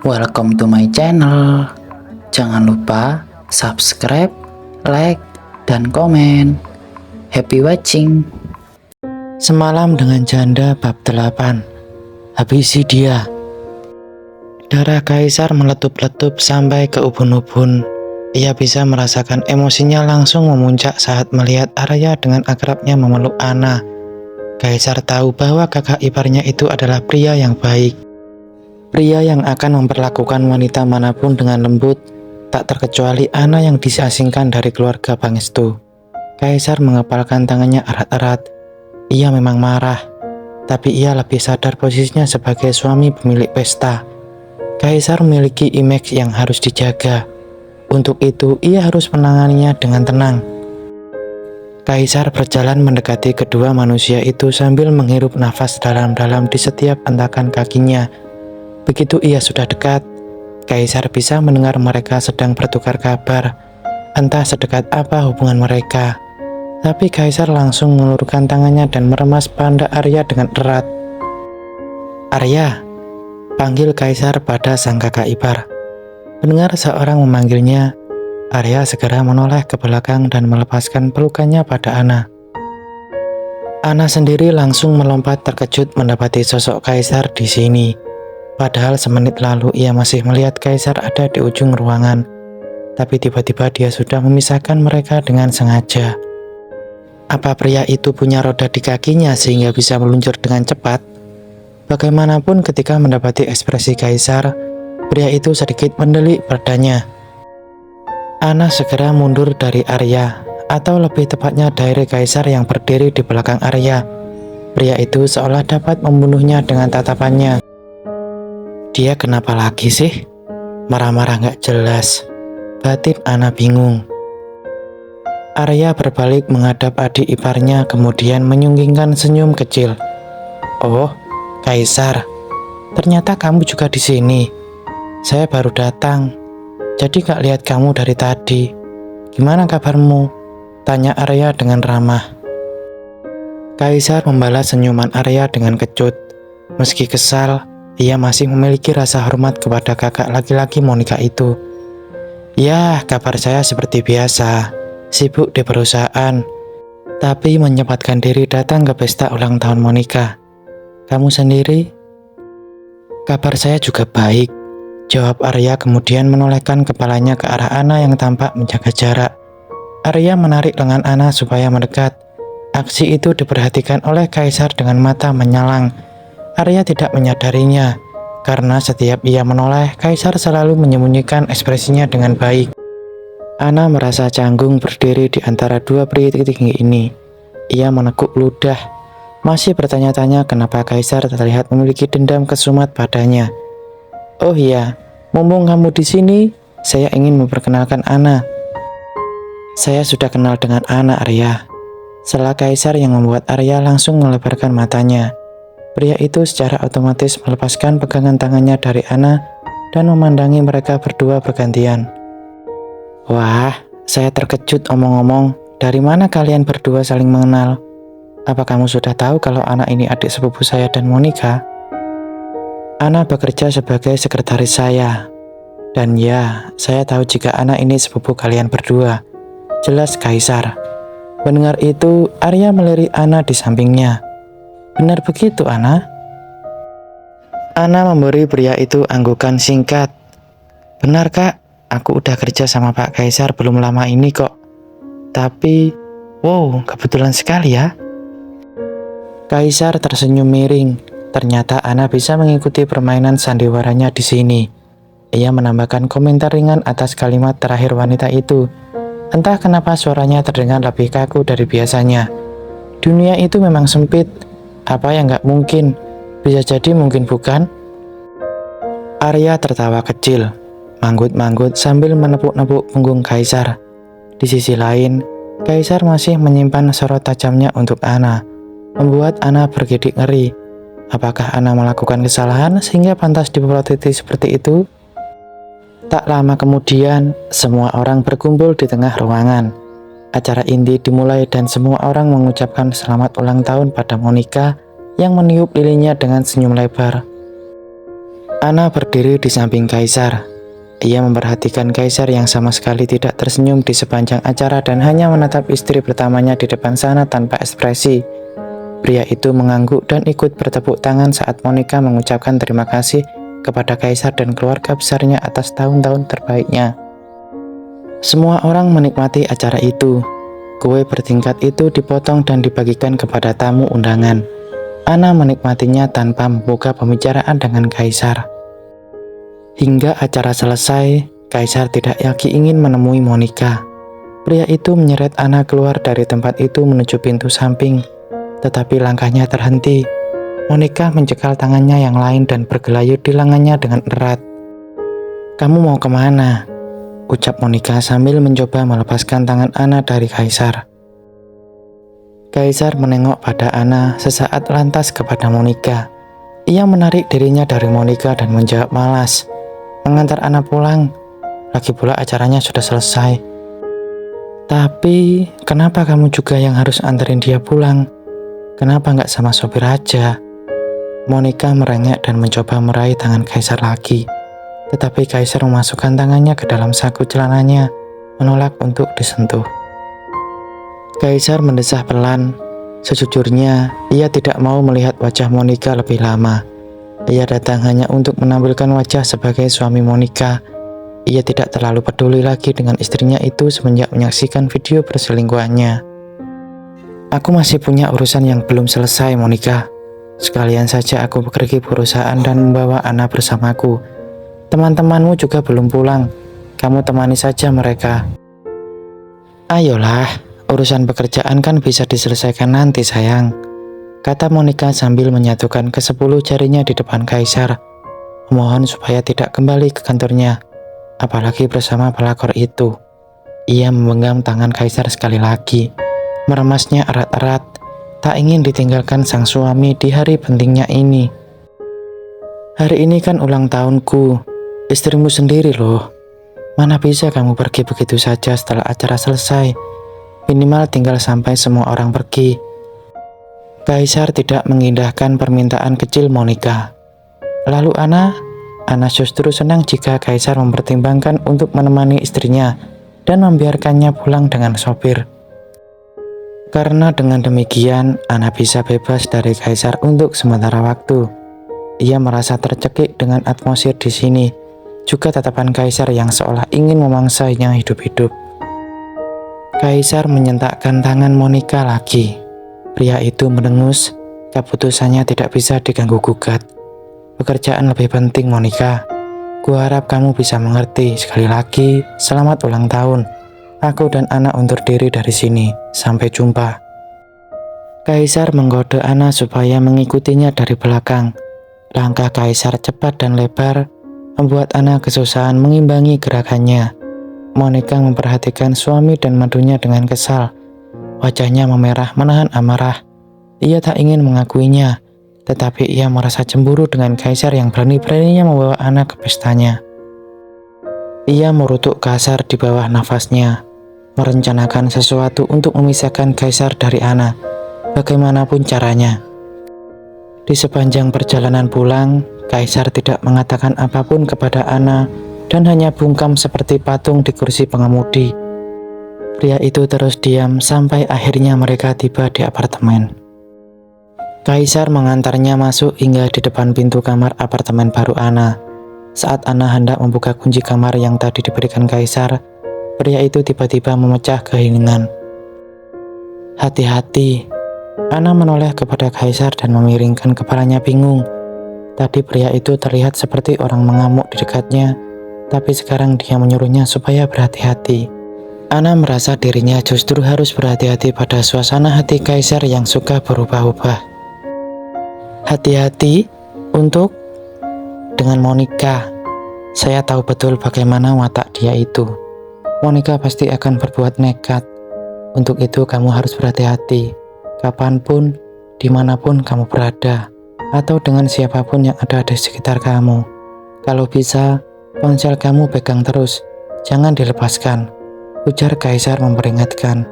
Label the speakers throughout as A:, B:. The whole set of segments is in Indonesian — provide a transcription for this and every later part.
A: Welcome to my channel. Jangan lupa subscribe, like, dan komen. Happy watching. Semalam dengan janda bab 8. Habisi dia. Darah Kaisar meletup-letup sampai ke ubun-ubun. Ia bisa merasakan emosinya langsung memuncak saat melihat Arya dengan akrabnya memeluk Ana. Kaisar tahu bahwa kakak iparnya itu adalah pria yang baik. Pria yang akan memperlakukan wanita manapun dengan lembut, tak terkecuali Ana yang diasingkan dari keluarga Pangestu. Kaisar mengepalkan tangannya erat-erat. Ia memang marah, tapi ia lebih sadar posisinya sebagai suami pemilik pesta. Kaisar memiliki image yang harus dijaga. Untuk itu, ia harus menanganinya dengan tenang. Kaisar berjalan mendekati kedua manusia itu sambil menghirup nafas dalam-dalam di setiap hentakan kakinya. Begitu ia sudah dekat, Kaisar bisa mendengar mereka sedang bertukar kabar. Entah sedekat apa hubungan mereka. Tapi Kaisar langsung mengulurkan tangannya dan meremas pundak Arya dengan erat. "Arya," panggil Kaisar pada sang kakak ipar. Mendengar seorang memanggilnya, Arya segera menoleh ke belakang dan melepaskan pelukannya pada Ana. Ana sendiri langsung melompat terkejut mendapati sosok Kaisar di sini. Padahal semenit lalu ia masih melihat Kaisar ada di ujung ruangan. Tapi tiba-tiba dia sudah memisahkan mereka dengan sengaja. Apa pria itu punya roda di kakinya sehingga bisa meluncur dengan cepat? Bagaimanapun ketika mendapati ekspresi Kaisar, pria itu sedikit mendelik badannya. Ana segera mundur dari Arya, atau lebih tepatnya dari Kaisar yang berdiri di belakang Arya. Pria itu seolah dapat membunuhnya dengan tatapannya. Dia kenapa lagi sih? Marah-marah gak jelas. Batin Ana bingung. Arya berbalik menghadap adik iparnya kemudian menyunggingkan senyum kecil. "Oh, Kaisar. Ternyata kamu juga di sini. Saya baru datang. Jadi gak lihat kamu dari tadi. Gimana kabarmu?" tanya Arya dengan ramah. Kaisar membalas senyuman Arya dengan kecut. Meski kesal, ia masih memiliki rasa hormat kepada kakak laki-laki Monica itu. "Ya, kabar saya seperti biasa, sibuk di perusahaan, tapi menyempatkan diri datang ke pesta ulang tahun Monica. Kamu sendiri?" "Kabar saya juga baik," jawab Arya kemudian menolehkan kepalanya ke arah Ana yang tampak menjaga jarak. Arya menarik lengan Ana supaya mendekat. Aksi itu diperhatikan oleh Kaisar dengan mata menyalang. Arya tidak menyadarinya, karena setiap ia menoleh, Kaisar selalu menyembunyikan ekspresinya dengan baik. Ana merasa canggung berdiri di antara dua pria tinggi ini. Ia menekuk ludah, masih bertanya-tanya kenapa Kaisar terlihat memiliki dendam kesumat padanya. "Oh iya, mumpung kamu di sini, saya ingin memperkenalkan Ana. Saya sudah kenal dengan Ana, Arya." Sela Kaisar yang membuat Arya langsung melebarkan matanya. Pria itu secara otomatis melepaskan pegangan tangannya dari Ana dan memandangi mereka berdua bergantian. "Wah, saya terkejut omong-omong. Dari mana kalian berdua saling mengenal? Apa kamu sudah tahu kalau Ana ini adik sepupu saya dan Monica?" "Ana bekerja sebagai sekretaris saya. Dan ya, saya tahu jika Ana ini sepupu kalian berdua," jelas Kaisar. Mendengar itu, Arya melirik Ana di sampingnya. "Benar begitu, Ana?" Ana memberi pria itu anggukan singkat. "Benar, Kak. Aku udah kerja sama Pak Kaisar belum lama ini kok. Tapi, wow, kebetulan sekali ya." Kaisar tersenyum miring. Ternyata Ana bisa mengikuti permainan sandiwaranya di sini. Ia menambahkan komentar ringan atas kalimat terakhir wanita itu. Entah kenapa suaranya terdengar lebih kaku dari biasanya. Dunia itu memang sempit. Apa yang gak mungkin, bisa jadi mungkin bukan? Arya tertawa kecil, manggut-manggut sambil menepuk-nepuk punggung Kaisar. Di sisi lain, Kaisar masih menyimpan sorot tajamnya untuk Ana, membuat Ana bergidik ngeri. Apakah Ana melakukan kesalahan sehingga pantas diplotiti seperti itu? Tak lama kemudian, semua orang berkumpul di tengah ruangan. Acara inti dimulai dan semua orang mengucapkan selamat ulang tahun pada Monica yang meniup lilinnya dengan senyum lebar. Anna berdiri di samping Kaisar. Ia memperhatikan Kaisar yang sama sekali tidak tersenyum di sepanjang acara dan hanya menatap istri pertamanya di depan sana tanpa ekspresi. Pria itu mengangguk dan ikut bertepuk tangan saat Monica mengucapkan terima kasih kepada Kaisar dan keluarga besarnya atas tahun-tahun terbaiknya. Semua orang menikmati acara itu. Kue bertingkat itu dipotong dan dibagikan kepada tamu undangan. Anna menikmatinya tanpa membuka pembicaraan dengan Kaisar. Hingga acara selesai, Kaisar tidak lagi ingin menemui Monica. Pria itu menyeret Anna keluar dari tempat itu menuju pintu samping, tetapi langkahnya terhenti. Monica mencekal tangannya yang lain dan bergelayut di lengannya dengan erat. "Kamu mau kemana?" ucap Monica sambil mencoba melepaskan tangan Anna dari Kaisar. Kaisar menengok pada Anna sesaat lantas kepada Monica. Ia menarik dirinya dari Monica dan menjawab malas, "Mengantar Anna pulang. Lagi pula acaranya sudah selesai." "Tapi, kenapa kamu juga yang harus anterin dia pulang? Kenapa nggak sama sopir aja?" Monica merengek dan mencoba meraih tangan Kaisar lagi. Tetapi Kaisar memasukkan tangannya ke dalam saku celananya, menolak untuk disentuh. Kaisar mendesah pelan. Sejujurnya, ia tidak mau melihat wajah Monica lebih lama. Ia datang hanya untuk menampilkan wajah sebagai suami Monica. Ia tidak terlalu peduli lagi dengan istrinya itu semenjak menyaksikan video perselingkuhannya. "Aku masih punya urusan yang belum selesai, Monica. Sekalian saja aku pergi perusahaan dan membawa Anna bersamaku. Teman-temanmu juga belum pulang. Kamu temani saja mereka." "Ayolah, urusan pekerjaan kan bisa diselesaikan nanti, sayang," kata Monica sambil menyatukan ke-10 jarinya di depan Kaisar, memohon supaya tidak kembali ke kantornya, apalagi bersama pelakor itu. Ia memegang tangan Kaisar sekali lagi, meremasnya erat-erat, tak ingin ditinggalkan sang suami di hari pentingnya ini. "Hari ini kan ulang tahunku, istrimu sendiri loh. Mana bisa kamu pergi begitu saja setelah acara selesai? Minimal tinggal sampai semua orang pergi." Kaisar tidak mengindahkan permintaan kecil Monica. Lalu Anna justru senang jika Kaisar mempertimbangkan untuk menemani istrinya dan membiarkannya pulang dengan sopir. Karena dengan demikian, Anna bisa bebas dari Kaisar untuk sementara waktu. Ia merasa tercekik dengan atmosfer di sini, juga tatapan Kaisar yang seolah ingin memangsanya hidup-hidup. Kaisar menyentakkan tangan Monica lagi. Pria itu mendengus, keputusannya tidak bisa diganggu-gugat. "Pekerjaan lebih penting, Monica. Kuharap kamu bisa mengerti. Sekali lagi, selamat ulang tahun. Aku dan Anna undur diri dari sini. Sampai jumpa." Kaisar menggoda Anna supaya mengikutinya dari belakang. Langkah Kaisar cepat dan lebar, membuat Anna kesusahan mengimbangi gerakannya. Monica memperhatikan suami dan madunya dengan kesal. Wajahnya memerah menahan amarah. Ia tak ingin mengakuinya, tetapi ia merasa cemburu dengan Kaisar yang berani-beraninya membawa Anna ke pestanya. Ia merutuk kasar di bawah nafasnya, merencanakan sesuatu untuk memisahkan Kaisar dari Anna, bagaimanapun caranya. Di sepanjang perjalanan pulang, Kaisar tidak mengatakan apapun kepada Anna dan hanya bungkam seperti patung di kursi pengemudi. Pria itu terus diam sampai akhirnya mereka tiba di apartemen. Kaisar mengantarnya masuk hingga di depan pintu kamar apartemen baru Anna. Saat Anna hendak membuka kunci kamar yang tadi diberikan Kaisar, pria itu tiba-tiba memecah keheningan. "Hati-hati." Anna menoleh kepada Kaisar dan memiringkan kepalanya bingung. Tadi pria itu terlihat seperti orang mengamuk di dekatnya, tapi sekarang dia menyuruhnya supaya berhati-hati. Anna merasa dirinya justru harus berhati-hati pada suasana hati Kaisar yang suka berubah-ubah. "Hati-hati untuk dengan Monica. Saya tahu betul bagaimana watak dia itu. Monica pasti akan berbuat nekat. Untuk itu kamu harus berhati-hati. Kapanpun, dimanapun kamu berada, atau dengan siapapun yang ada di sekitar kamu. Kalau bisa, ponsel kamu pegang terus, jangan dilepaskan," ujar Kaisar memperingatkan.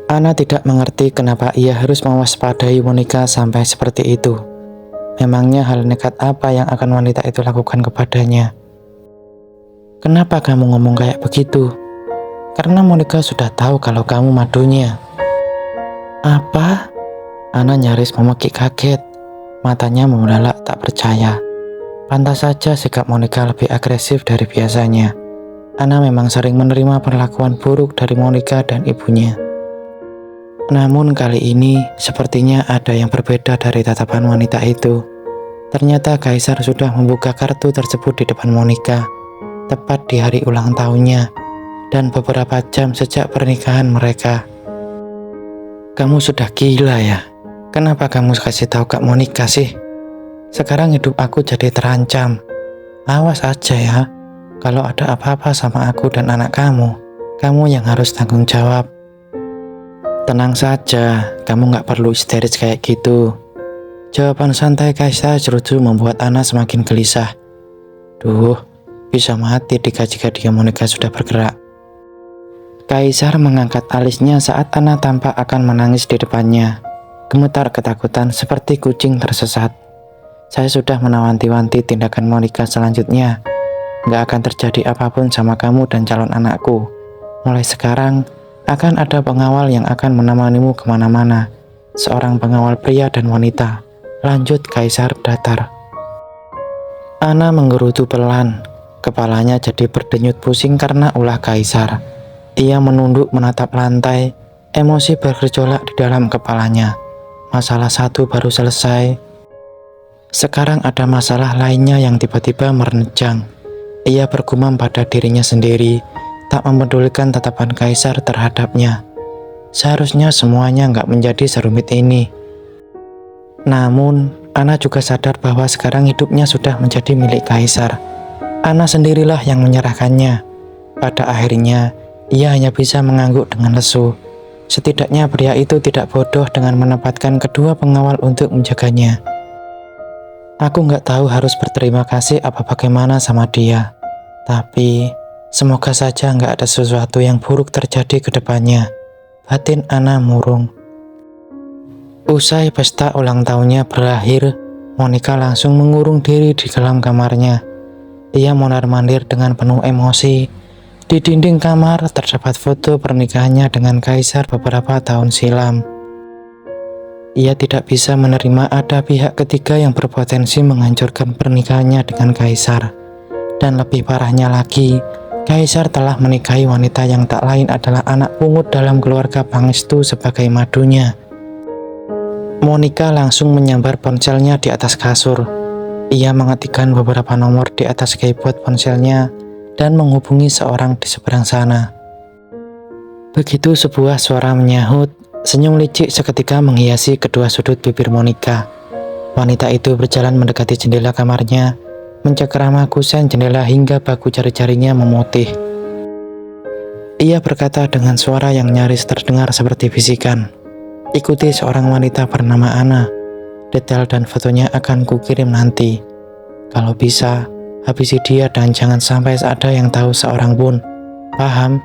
A: Anna tidak mengerti kenapa ia harus mewaspadai Monica sampai seperti itu. Memangnya hal nekat apa yang akan wanita itu lakukan kepadanya? Kenapa kamu ngomong kayak begitu? Karena Monica sudah tahu kalau kamu madunya. Apa? Ana nyaris memekik kaget. Matanya membelalak tak percaya. Pantas saja sikap Monica lebih agresif dari biasanya. Ana memang sering menerima perlakuan buruk dari Monica dan ibunya. Namun kali ini sepertinya ada yang berbeda dari tatapan wanita itu. Ternyata Kaisar sudah membuka kartu tersebut di depan Monica, tepat di hari ulang tahunnya, dan beberapa jam sejak pernikahan mereka. Kamu sudah gila ya? Kenapa kamu kasih tahu Kak Monica sih? Sekarang hidup aku jadi terancam. Awas aja ya, kalau ada apa-apa sama aku dan anak kamu yang harus tanggung jawab. Tenang saja, kamu gak perlu histeris kayak gitu. Jawaban santai Kaisar justru membuat Ana semakin gelisah. Duh, bisa mati jika dia Monica sudah bergerak. Kaisar mengangkat alisnya saat Ana tampak akan menangis di depannya. Gemetar ketakutan seperti kucing tersesat. Saya sudah menawanti-wanti tindakan Monica selanjutnya. Gak akan terjadi apapun sama kamu dan calon anakku. Mulai sekarang, akan ada pengawal yang akan menemanimu kemana-mana. Seorang pengawal pria dan wanita. Lanjut Kaisar datar. Ana menggerutu pelan. Kepalanya jadi berdenyut pusing karena ulah Kaisar. Ia menunduk menatap lantai. Emosi bergejolak di dalam kepalanya. Masalah satu baru selesai. Sekarang ada masalah lainnya yang tiba-tiba merenjang. Ia bergumam pada dirinya sendiri, tak memedulikan tatapan Kaisar terhadapnya. Seharusnya semuanya nggak menjadi serumit ini. Namun, Ana juga sadar bahwa sekarang hidupnya sudah menjadi milik Kaisar. Ana sendirilah yang menyerahkannya. Pada akhirnya, ia hanya bisa mengangguk dengan lesu. Setidaknya pria itu tidak bodoh dengan menempatkan kedua pengawal untuk menjaganya. Aku nggak tahu harus berterima kasih apa bagaimana sama dia. Tapi, semoga saja nggak ada sesuatu yang buruk terjadi ke depannya. Batin Ana murung. Usai pesta ulang tahunnya berakhir, Monica langsung mengurung diri di dalam kamarnya. Ia mondar-mandir dengan penuh emosi. Di dinding kamar terdapat foto pernikahannya dengan Kaisar beberapa tahun silam. Ia tidak bisa menerima ada pihak ketiga yang berpotensi menghancurkan pernikahannya dengan Kaisar. Dan lebih parahnya lagi, Kaisar telah menikahi wanita yang tak lain adalah anak pungut dalam keluarga Pangestu sebagai madunya. Monica langsung menyambar ponselnya di atas kasur. Ia mengetikkan beberapa nomor di atas keyboard ponselnya dan menghubungi seorang di seberang sana. Begitu sebuah suara menyahut, senyum licik seketika menghiasi kedua sudut bibir Monica. Wanita itu berjalan mendekati jendela kamarnya, mencakrama kusen jendela hingga baku jari-jarinya memutih. Ia berkata dengan suara yang nyaris terdengar seperti bisikan, "Ikuti seorang wanita bernama Ana. Detail dan fotonya akan kukirim nanti. Kalau bisa, habisi dia dan jangan sampai ada yang tahu seorang pun. Paham?"